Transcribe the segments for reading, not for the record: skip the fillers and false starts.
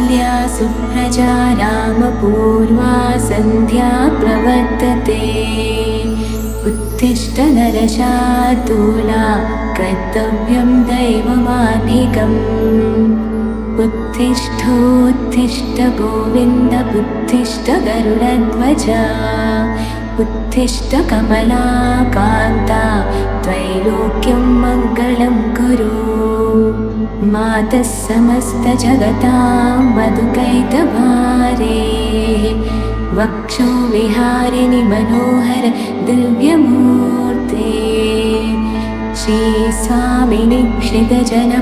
कौसल्या सुप्रजा रामपूर्वा सन्ध्या प्रवर्तते। उत्तिष्ठ नरशार्दूला कर्तव्यं दैवमान्निकम्। उत्तिष्ठोत्तिष्ठ गोविन्द उत्तिष्ठ गरुडध्वजा। उत्तिष्ठ कमलाकान्ता त्रैलोक्यं मङ्गलं कुरु। मातः समस्तजगतां मधुकैटभारे। वक्षो विहारिणि मनोहर दिव्यमूर्ते। श्रीस्वामिनि श्रितजनप्रियदानशीले।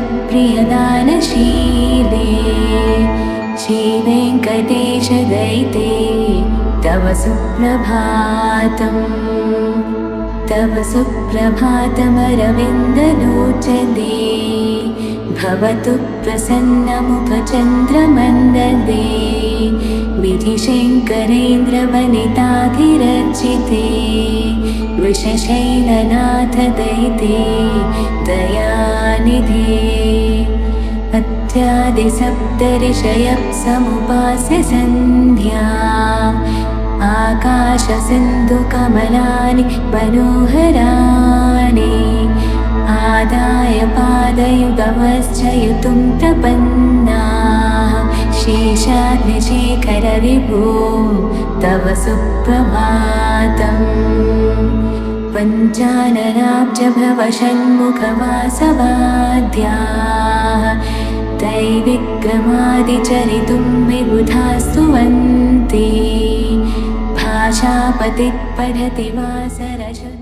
श्रीवेङ्कटेश दयिते तव सुप्रभातम्। तव सुप्रभातमरविन्दलोचने। भवतु प्रसन्नमुखचन्द्रमण्डले। विधिशङ्करेन्द्रवनिताधिरर्चिते। वृषशैलनाथ दयिते दयानिधे। अत्यादिसप्तऋषयः समुपास्य सन्ध्या। आकाशसिन्धुकमलानि मनोहराणि। आदाय पादयुगमश्चयुतुं प्रपन्नाः। शेषाद्रिशेखर विभो तव सुप्रभातम्। पञ्चाननाब्जभवषण्मुखवासवाद्याः। दैविक्रमादिचरितुं विबुधास्तुवन्ति। भाषापतिः पठति वासरशुद्धि।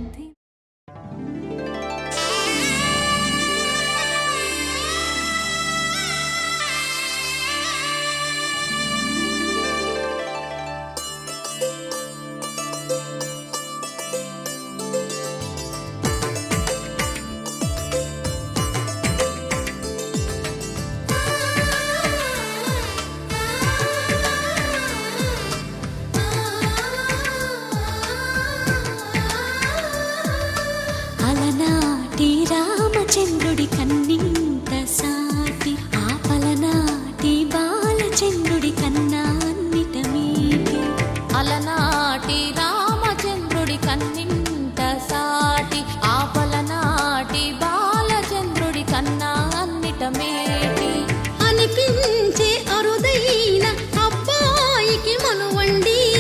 అలనాటి రామచంద్రుడి కన్నింత సాటి, ఆపలనాటి బాలచంద్రుడి కన్నా అన్నిట మీటి. అలనాటి రామచంద్రుడి కన్నింత సాటి, ఆపలనాటి బాలచంద్రుడి కన్నా అన్నిట మేటి. అనిపించే అరుదైన అబ్బాయికి మనువండి.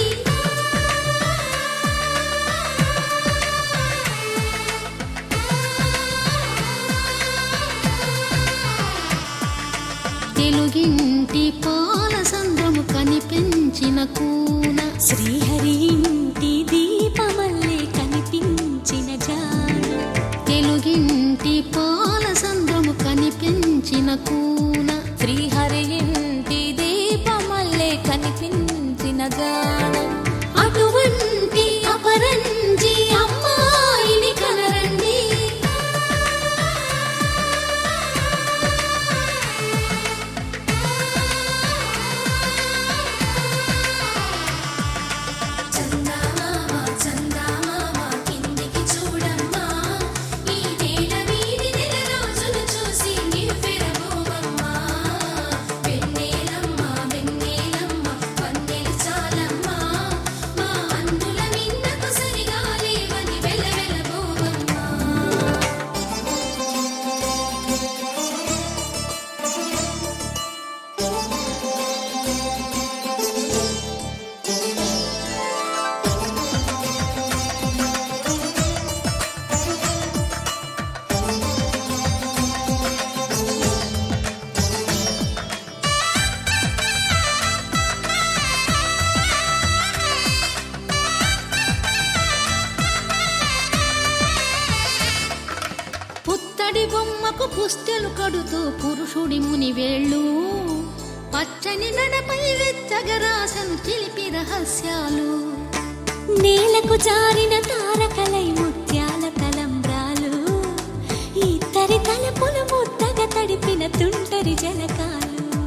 తెలుగింటి పాలసంద్రము కనిపించిన కూన, శ్రీహరి ఇంటి దీపమల్లే కనిపించిన జాన. తెలుగింటి పాలసంద్రము కనిపించిన కూన, శ్రీహరి ఇంటి దీపమల్లే కనిపించిన జాన. అటువంటి అపరంజి అమ్మాయిని కనరండి. పుత్తడి బొమ్మకు పుస్తెలు కడుతూ పురుషుడి ముని వేళ్ళు, పచ్చని నడపై వెచ్చగరాసను చిలిపి రహస్యాలు. నేలకు జారిన తారకలై ముత్యాల తలంబ్రాలు, ఇద్దరి తలపులు ముద్దగా తడిపిన తుంటరి జలకాలు.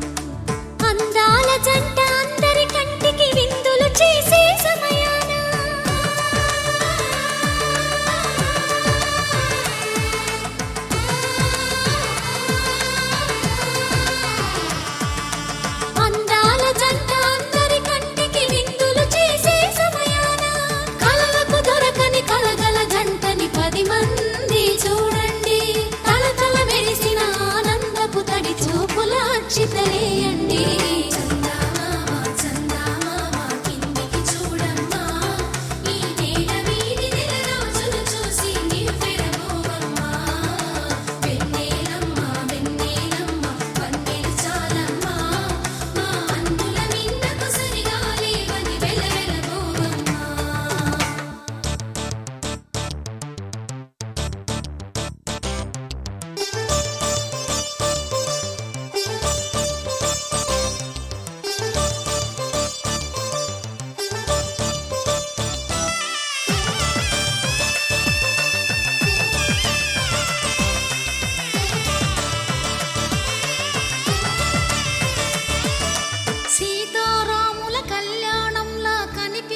అందాల జంట అందరి కంటికి విందులు చేసే సమయాన అంద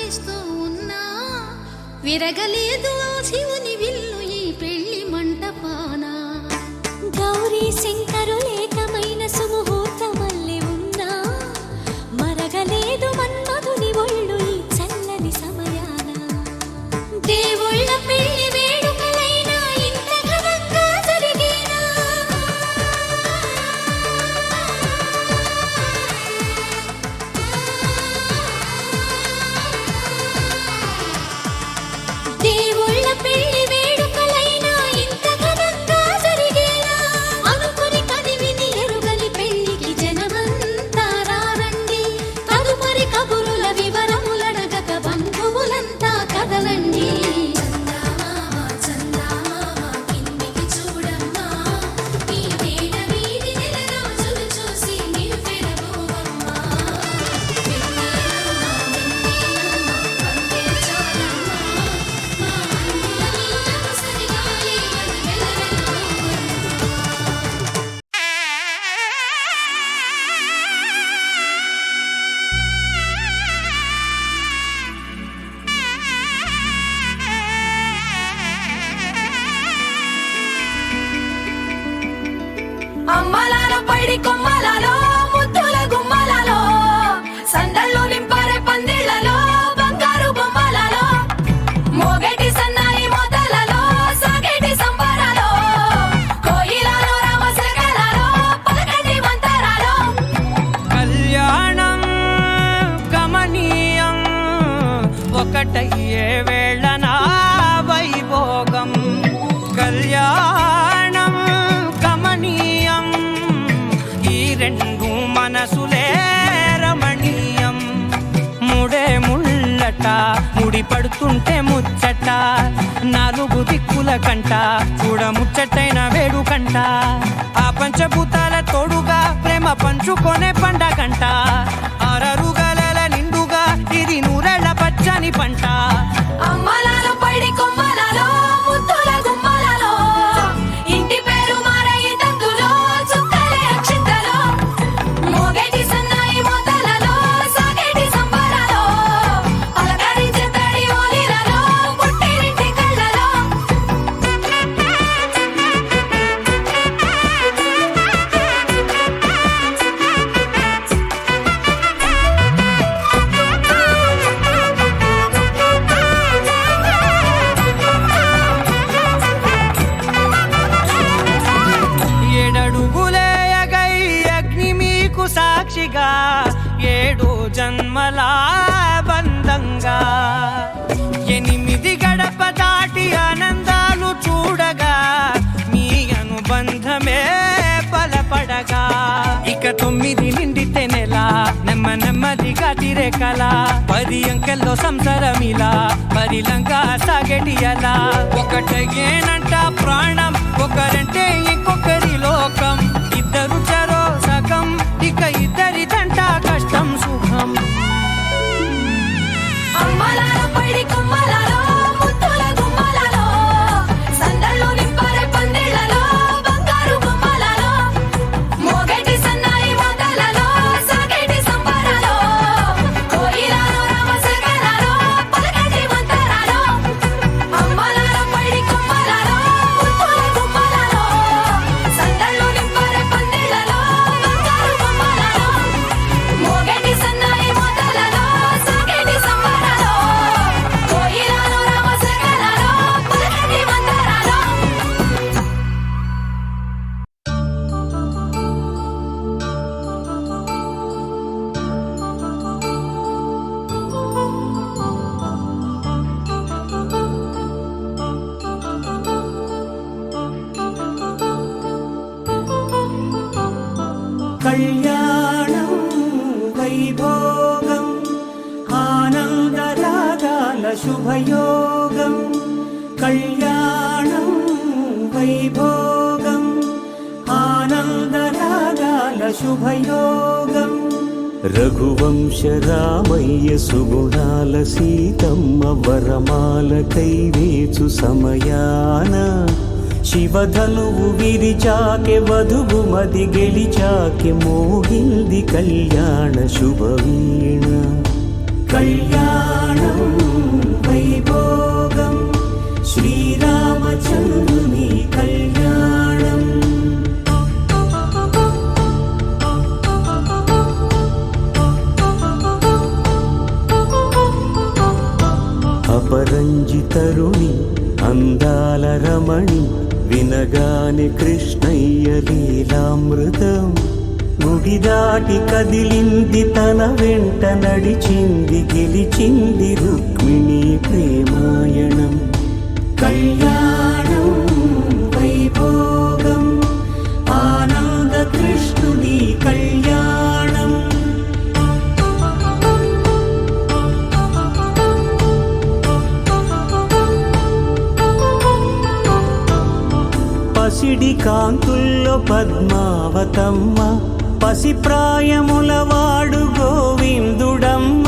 ఆనందిస్తూ ఉన్నా విరగలేదు ఆ శివుని విల్లు ఈ పెళ్లి మంటపాన. గౌరీ శంకరులేకమైన సుముహూర్తమల్లె ఉన్నా మరగలేదు మన్మధుని ఒళ్ళు ఈ చల్లని సమయాన. దేవుళ్ళ పెళ్లి వేడుకలైనా ఇంత ఘనంగా జరిగేనా? దేవుళ్ళ పెళ్లి వేడుకలైనా ఇంత ఘనంగా జరిగేనా? అనుకుని కదివిని ఎరుగని పెళ్లికి జనమంతా రారండి. తదుపరి కబురుల వివరములడగక బంధువులంతా కదలండి. కిందికి చూడమ్మా, ఈ నేల వీధి నెల రోజులు చూసి నివ్వెరబోవమ్మా. అమ్మలాల పైడి కొమ్మలలో ముద్దుల గుమ్మలలో సందళ్ళు నింపారే పందిళ్లలో బంగారు బొమ్మలలో మోగేటి సన్నాయి మోతలలో సాగేటి సంబరాలో కోయిలలో రామశకలలో పలకటి మంతరాలో. కళ్యాణం గమనీయం ఒకటయ్యే వేళన వైభోగం. కళ్యాణం గమనీయం ఈ రెండు మనసులే రమణీయం. ముడే ముళ్ళట ముడి పడుతుంటే ముచ్చట నాలుగు దిక్కుల కంట చూడ ముచ్చటైన వేడుకంట. ఆ పంచభూతాల తోడుగా ప్రేమ పంచుకొనే పండగంట. అరరుగల నిండుగా ఇది నూరెళ్ళ పచ్చని పంట. అమ్మలాల పైడి కొమ్మలలో ముద్దుల గుమ్మలలో ఇంటి పేరు మారయి తందులో చుక్కలే అక్షింతలో మోగేటి సన్నాయి మోతలలో సాగేటి సంబరాలో పలకరించే తడి ఓలిలలో పుట్టినింటి కళ్ళలో. ఏడడుగులే ఎగై అగ్ని మీకు సాక్షిగా ఏడు జన్మల బంధంగా 8 గడప దాటి ఆనందాలు చూడగా మీ అనుబంధమే బలపడగా. ఇక 9 నిండితే నెల నెమ్మదిగా తిరే కల 10 అంకెల్లో సంసారమిలా పరిలంగా సాగేటి అలా. ఒకటేనంట ప్రాణం ఒకరంటే ఇంకొకరి లోకం. ఇద్దరు చరో సగం ఇక ఇద్దరిదంట కష్టం సుఖం. అమ్మలాల పైడి కొమ్మలలో ముద్దుల గుమ్మలలో సందళ్ళు నింపారే పందిళ్లలో బంగారు బొమ్మలలో మోగేటి సన్నాయి మోతలలో సాగేటి సంబరాలో కోయిలలో రామశకలలో పలకటి మంతరాలో. అమ్మలాల పైడి కొమ్మలలో ముద్దుల గుమ్మలలో సందళ్ళు నింపారే పందిళ్లలో బంగారు బొమ్మలలో మోగేటి సన్నాయి మోతలలో సాగేటి సంబరాలో కోయిలలో రామశకలలో పలకటి మంతరాలో. కళ్యాణం వైభోగం ఆనందరాగాల శుభయోగం. కళ్యాణం వైభోగం ఆనందరాగాల శుభయోగం. రఘువంశ రామయ్య సుగుణాల సీతమ్మ వరమాల కైవేచు సమయాన శివధనువు విరిచాకె వధువు మది గెలిచాకె మోగింది కళ్యాణ శుభవీణ. కళ్యాణం వైభోగం శ్రీరామచంద్రుని కళ్యాణం. అపరంజితరుణి అందాల రమణి వినగానే కృష్ణయ్య లీలామృతం. గుడి దాటి కదిలింది తన వెంట నడిచింది గెలిచింది రుక్మిణి ప్రేమాయణం. కళ్యాణం వైభోగం ఆనంద కృష్ణుని కళ్యాణం. పసిడి కాంతుల్లో పద్మావతమ్మ పసిప్రాయముల వాడు గోవిందుడమ్మ.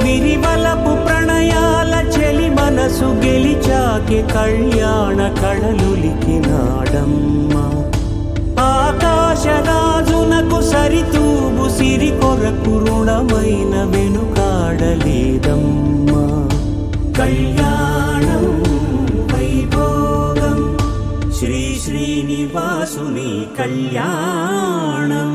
విరివలపు ప్రణయాల చెలి మనసు గెలిచాకే కళ్యాణ కళలులికినాడమ్మ. ఆకాశరాజునకు సరితూబు సిరి కొరకు రుణమైన వెనుకాడలేదమ్మ. కళ్యాణం వైభోగం శ్రీ శ్రీనివాసుని కళ్యాణం.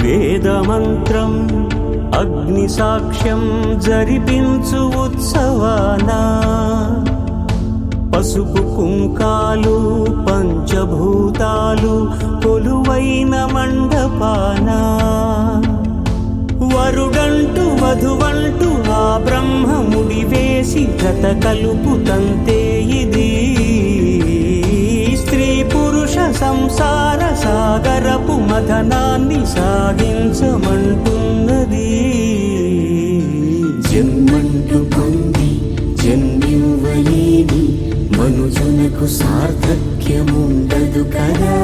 వేదమంత్రం అగ్ని సాక్ష్యం జరిపించు ఉత్సవానా. పసుపు కుంకాలు పంచభూతాలు కొలువైన మండపాన. వరుడంటూ వధువంటూ ఆ బ్రహ్మముడి వేసి జత కలుపు తంతే ఇది. స్త్రీ పురుష సంసార సాగరపు మథనాన్ని సాగించమంటున్నది. జన్మంటూ పొంది జన్మివ్వలేని మనుజునకు సార్థక్యముండదు కదా.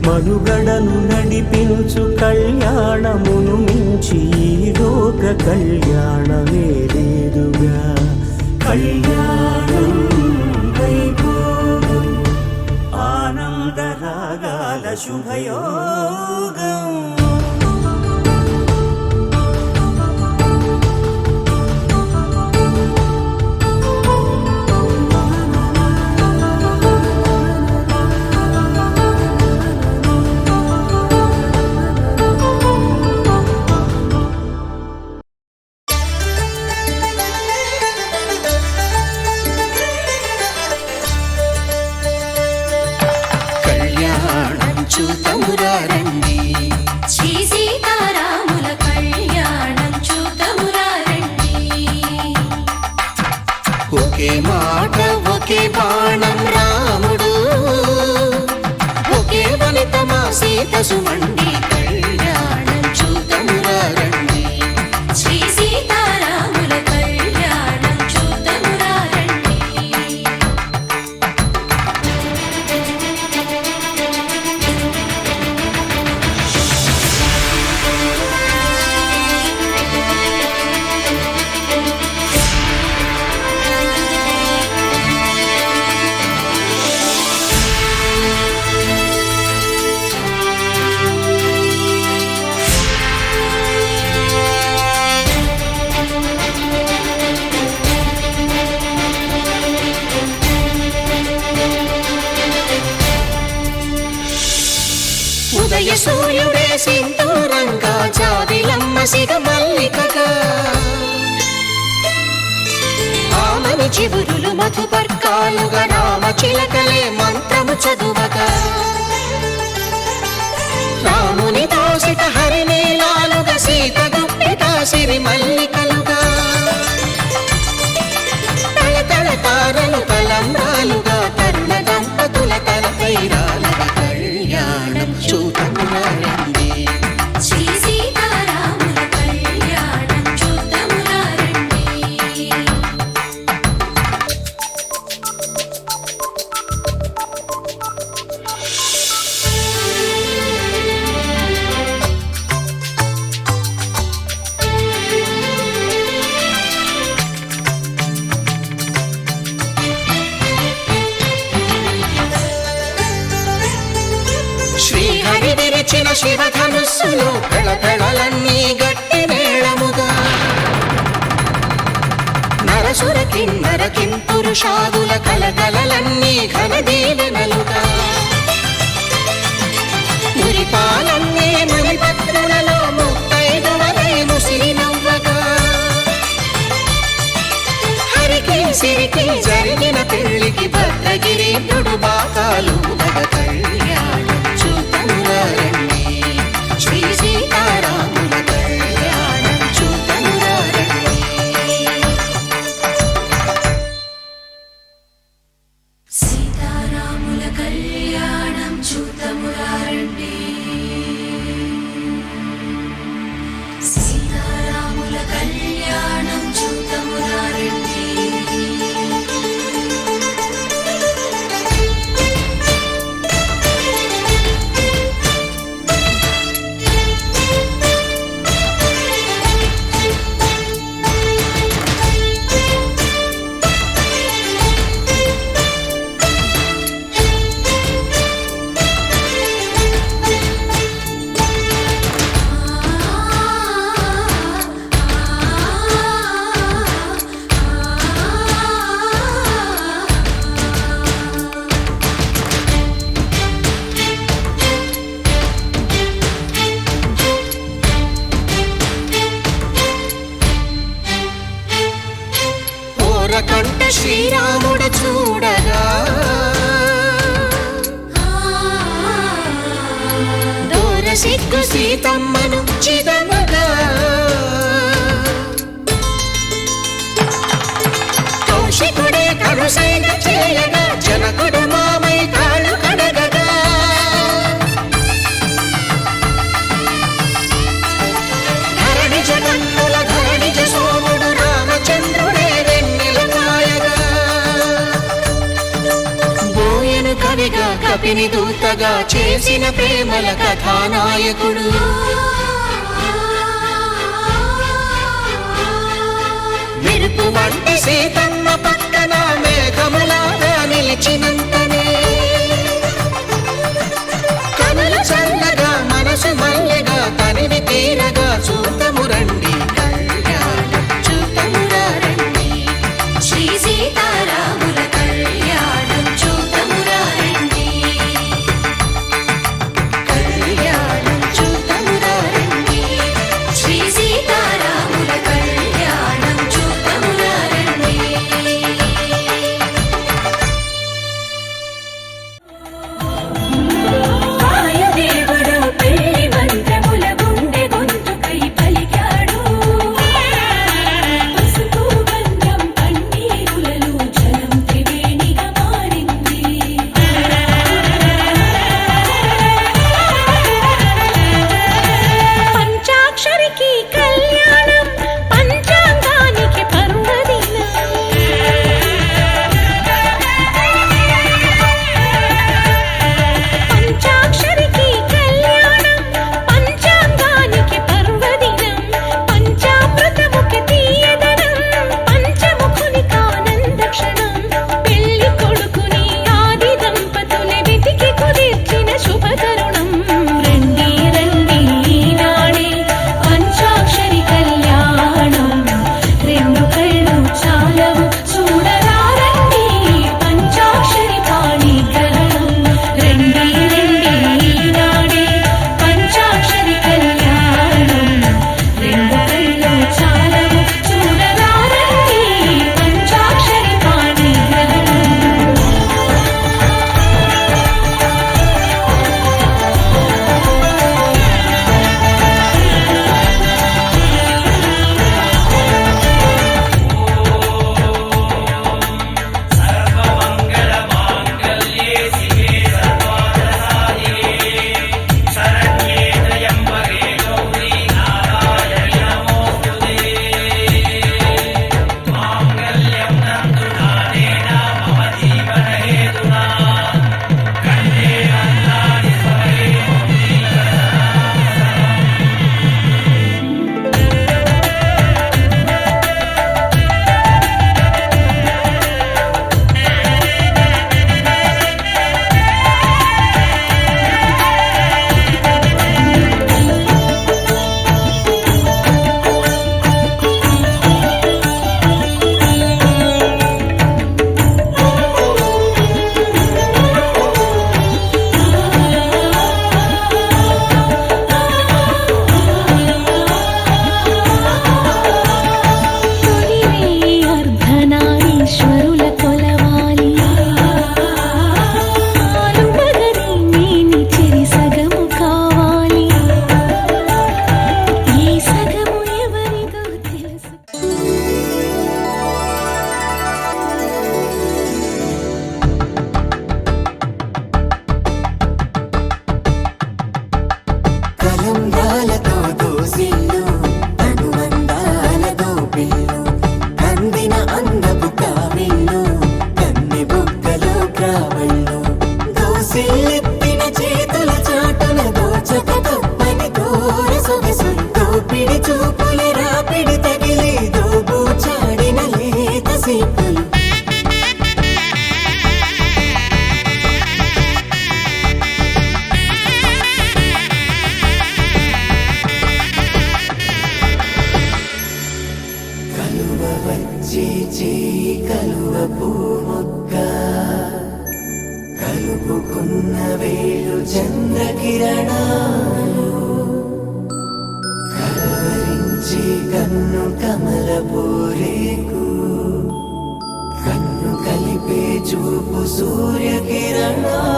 మనుగడను నడిపించు కళ్యాణమును మించి ఈ లోక కళ్యాణమే లేదుగా. కళ్యాణం వైభోగం ఆనంద రాగాల శుభయోగం. చూతమురారండి శ్రీ సీతారాముల కళ్యాణం చూతమురారండి. ఒకే మాట ఒకే బాణం రాముడు ఒకే వనిత మా సీత సుమండి కళ్యాణం చూతమురారండి. శ్రీ సీతారాముల కళ్యాణం చూతమురారండి. ఉదయ సూర్యుడే సింధూరంగా జాబిలమ్మ సిగ మల్లికగా. ఆమని చివురులు మధుపర్కాలుగా రామ చిలకలే మంత్రము చదువగా. రాముని దోసిట హరినీలాలుగా సీత గుప్పిట సిరి మల్లికలుగా. తళతళ తారలు తలంబ్రాలుగా తరుణ దంపతుల తలపైరాలుగా కళ్యాణం చూతమురారండి. శ్రీ సీతారాముల కళ్యాణం చూతమురారండి. శివధనుస్సులో పెళపెళలన్నీ గట్టి మేళముగా నరసుర కిన్నర కింపురుషాదుల కలకలలన్నీ ఘన దీవెనలుగా మురిపాలన్నీ మణిపత్రులలో ముత్తైదువలై ముసిరి నవ్వగా హరికి సిరికి జరిగిన పెళ్లికి భద్రగిరీంద్రుడు బాకాలు గద కళ్యాణం చూతమురారండి శ్రీ సీతారాముల కళ్యాణం చూతమురారండి సీతారాముల కళ్యాణం చూతమురారండి సీతారాముల కళ్యాణం చూతమురారండి కంట శ్రీరాముడు చూడగా దూర సిగ్గు సీతమ్మను చిదమగా కౌశికుడే కరుసైన చేయగా జనకుడు మామై కాళ్ళు కడగగా ధరణి జగన్నుల ధరణిజ సోముడు రామచంద్రుడే కవిగా కపిని దూతగా చేసిన ప్రేమల కథానాయకుడు మెరుపు వంటి సీతమ్మ పక్కన మేఘములాగా నిలిచినంతనే కనులు చల్లగా మనసు మల్లెగా తనివి తీరగా చూతమురండి కళ్యాణం చూతమురారండి శ్రీ సీతారాముల కళ్యాణం చూతమురారండి కళ్యాణం చూతమురారండి అందాలతో దోసిల్లు అనుబంధాలతో పిల్లు అందిన అందపు కావిళ్ళు కన్నె బుగ్గలో క్రావళ్ళు దోసిల్లెత్తిన చేతుల చాటున దోచక తప్పని దూర సొగసులు దోపిడి చూపుల రాపిడి తగిలి దోబూచాడిన లేత సీపులు వచ్చే చేయి కలువ పూమొక్క కలుపుకున్న వేలు చంద్రకిరణాలు కలవరించే కన్ను కమల పూరేకు కన్ను కలిపే చూపు సూర్యకిరణాలు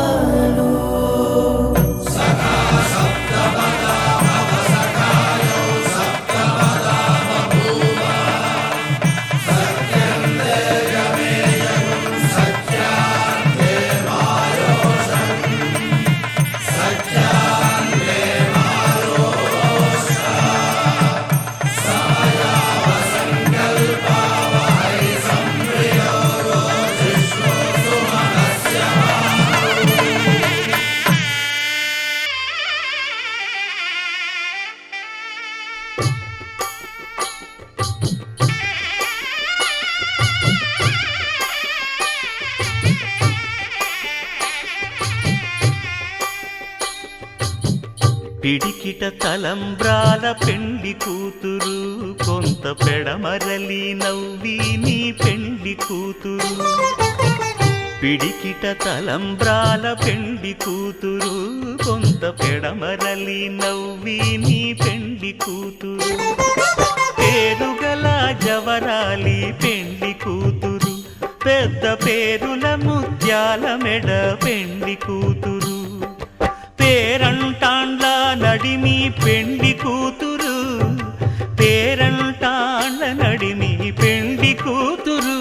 పిడికిట తలంబ్రాల పెండి కూతురు కొంత పెడమరలి నవ్వి నీ పెండి కూతురు పిడికిట తలంబ్రాల పెండి కూతురు కొంత పెడమరలి నవ్వి నీ పెండి కూతురు పేరుగల జవరాలి పెండి కూతురు పెద్ద పేరుల ముత్యాల మెడ పెండి కూతురు పేరంటాండ్ల నడిమి పెండి కూతురు పేరంటాండ్ల నడిమి పెండి కూతురు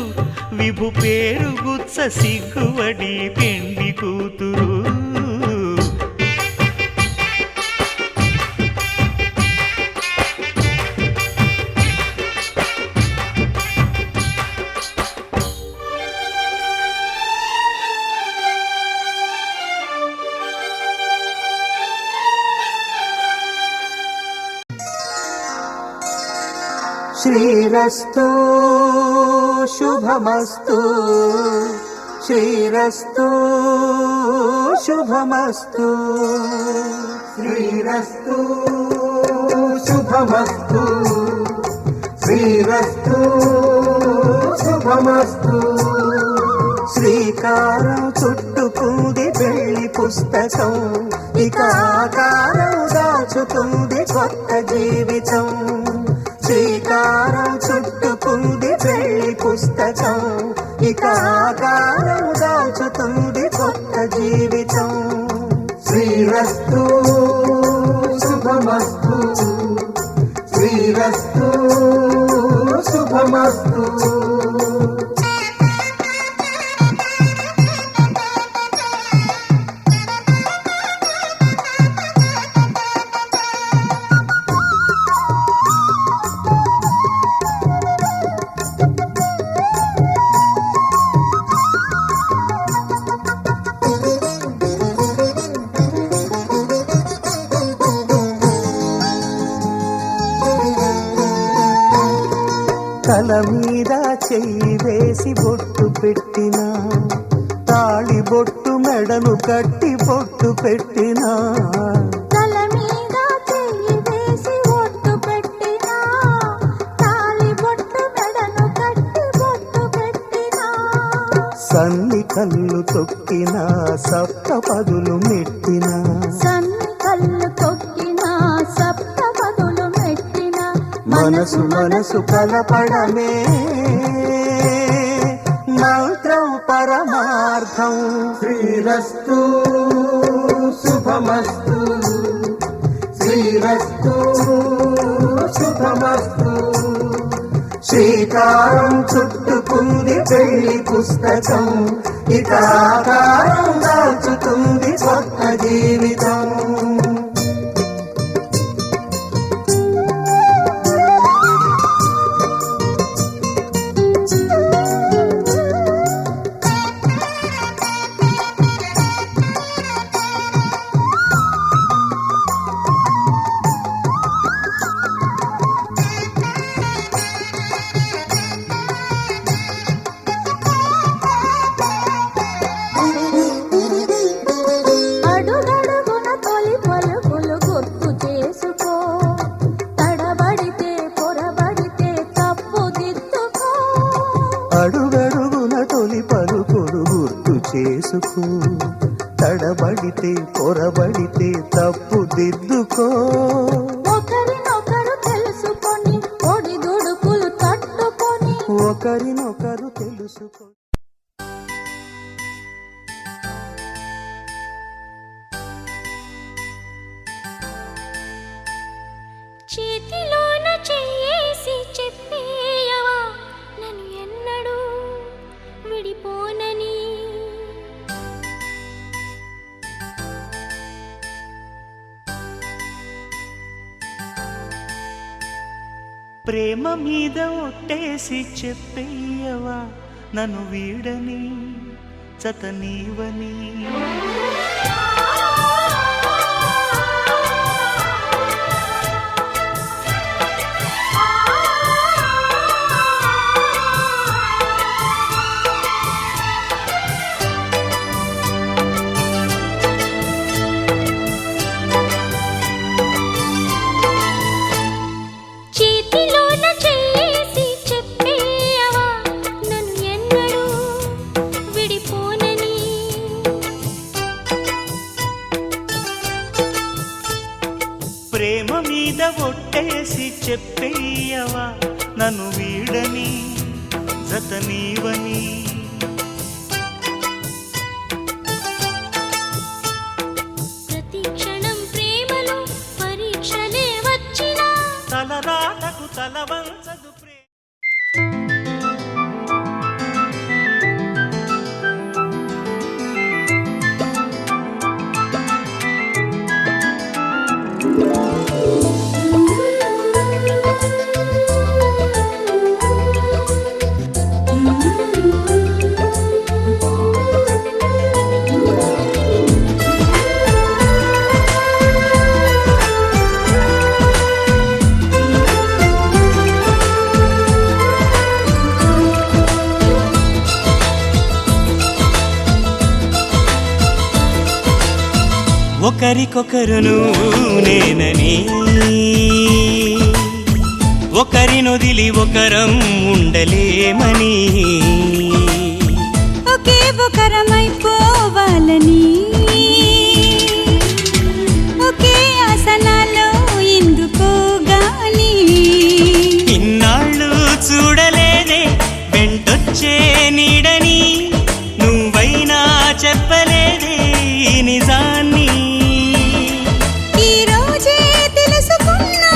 విభు పేరు గుత్స సిగ్గువడి పెండి కూతురు శ్రీరస్తు శుభమస్తు శ్రీరస్తు శుభమస్తు శ్రీరస్తు శుభమస్తు శ్రీరస్తు శుభమస్తు శ్రీకారం చుట్టుకుంది పెళ్లి పుస్తకం ఇక ఆకారం దాచుతుంది కొత్త జీవితం శ్రీకారం చుట్టుకుంది పెళ్లి పుస్తకం ఇక ఆకారం దాచుతుంది కొత్త జీవితం శ్రీరస్తు శుభమస్తు శ్రీరస్తు శుభమస్తు తల మీద చెయ్యి వేసి బొట్టు పెట్టినా తాళి బొట్టు మెడను కట్టి బొట్టు పెట్టినా తల మీద చెయ్యి వేసి బొట్టు పెట్టినా తాళి బొట్టు మెడను కట్టి బొట్టు పెట్టినా సన్ని కళ్ళు తొక్కినా సప్త పదులు మెట్టినా సన్ని కళ్ళు తొక్కినా సప్త పదులు మెట్టినా మనసు మనసు కలపడమే మంత్రం పరమార్థం శ్రీరస్తు శుభమస్తు శ్రీరస్తు శుభమస్తు శ్రీకారం చుట్టుకుంది పెళ్లి పుస్తకం ఇక ఆకారం దాచుతుంది కొత్త జీవితం పొరబడితే పొరబడితే తప్పు దిద్దుకో. ఒకరినొకరు తెలుసుకొని ఒడిదుడుకులు తట్టుకొని ఒకరినొకరు తెలుసుకో. చేతిలోన చేసి చెప్పేయవా నన్ను ఎన్నడూ విడిపోనని. ప్రేమ మీద ఒట్టేసి చెప్పేయవా నన్ను వీడని జతనీవని. చేతిలోన చేసి చెప్పేయవా నన్ను ఎన్నడూ విడిపోనని. ప్రేమ మీద ఒట్టేసి చెప్పేయవా నన్ను వీడని జతనీవని. ప్రతి క్షణం ప్రేమలో పరీక్షలే వచ్చినా తలరాతకు తల వంచదు ప్రేమ. ఒకరికొకరును నేనని ఒకరినొదిలి ఒకరం ఉండలేమని. ఒకే ఒకరమైపోవాలని ఒకే ఆసనాలో ఎందుకో గాని. ఇన్నాళ్ళు చూడలేదే వెంటొచ్చే నీడని, నువ్వైనా చెప్పలేదే ఈ నిజాన్ని. ఈ రోజే తెలుసుకున్నా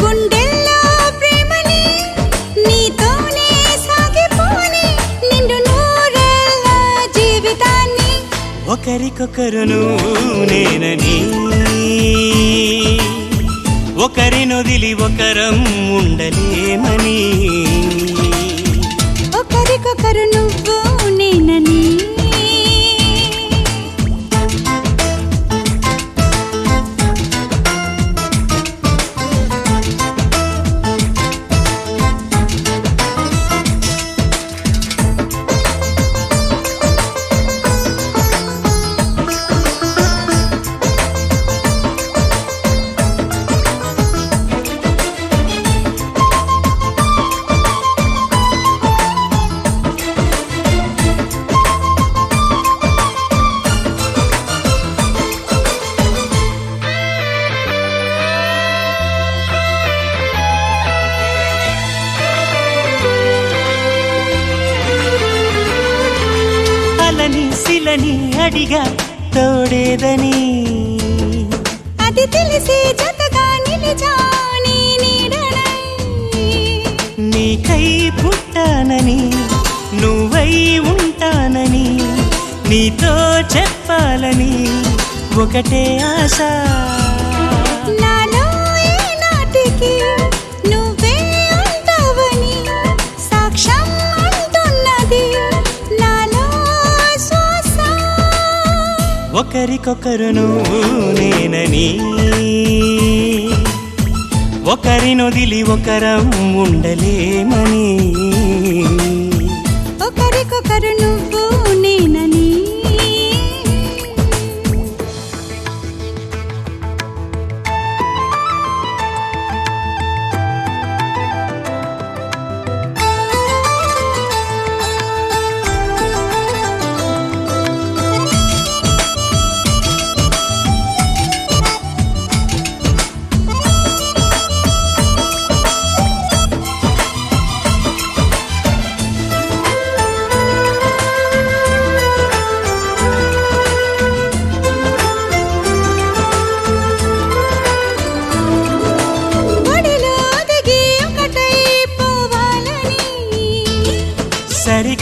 గుండెల్లో ప్రేమని, నీతోనే సాగిపోని నిండు నూరేళ్ళ జీవితాన్ని. ఒకరికొకరును నేనని ఒకరినొదిలి ఒకరం ఉండలేమని. ఒకరికొకరు నువ్వు నేనని. అలని శిలని అడిగా తోడేదని, అది తెలిసి జతగా నిలిచా నీ నీడనై. నీకై పుట్టానని నువ్వై ఉంటానని, నీతో చెప్పాలని ఒకటే ఆశ. నాలో ఏనాటికి నువ్వే ఉంటావని సాక్ష్యం అంటున్నది నాలో శ్వాస. ఒకరికొకరును నేనని ఒకరినొదిలి ఒకరం ఉండలేమని. ఒకరికొకరు నువ్వు నేనని.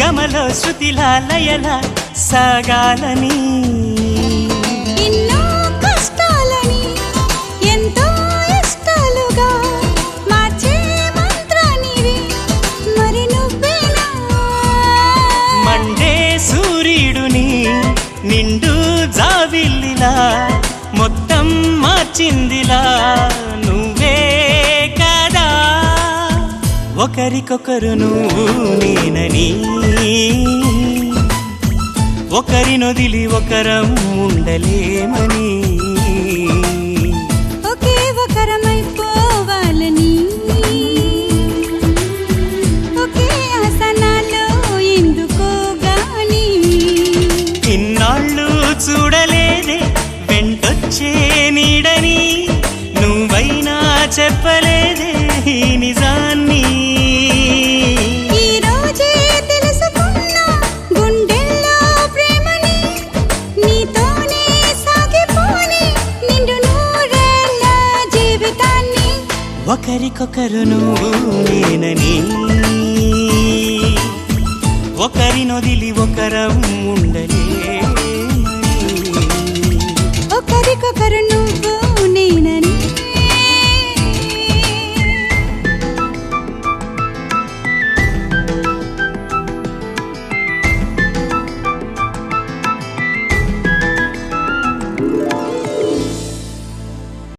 గమలో శృతిలా లయలా సాగాలని ఎన్నో కష్టాలని ఎంతో ఇష్టాలుగా మార్చే మంత్రానివి మరి నువ్వేనా మండే సూర్యుడుని నిండు జాబిల్లిలా మొత్తం మార్చిందిలా నువ్వే కదా ఒకరికొకరు నువ్వు నేనని ఒకరినొదిలి ఒకరం ఉండలేమని ఒకే ఒకరమైపోవాలని ఒకే ఆసనాలో ఎందుకో గాని ఇన్నాళ్ళు చూడలేదే వెంటొచ్చే నీడని నువ్వైనా చెప్పలేదే ఈ నిజాన్ని ఈ రోజే తెలుసుకున్నా గుండెల్లో ప్రేమని నీతోనే సాగిపోని నిండు నూరేళ్ళ జీవితాన్ని ఒకరికొకరు నువ్వు నేనని ఒకరినొదిలి ఒకరం ఉండలేమని ఒకరికొకరు నువ్వు నేనని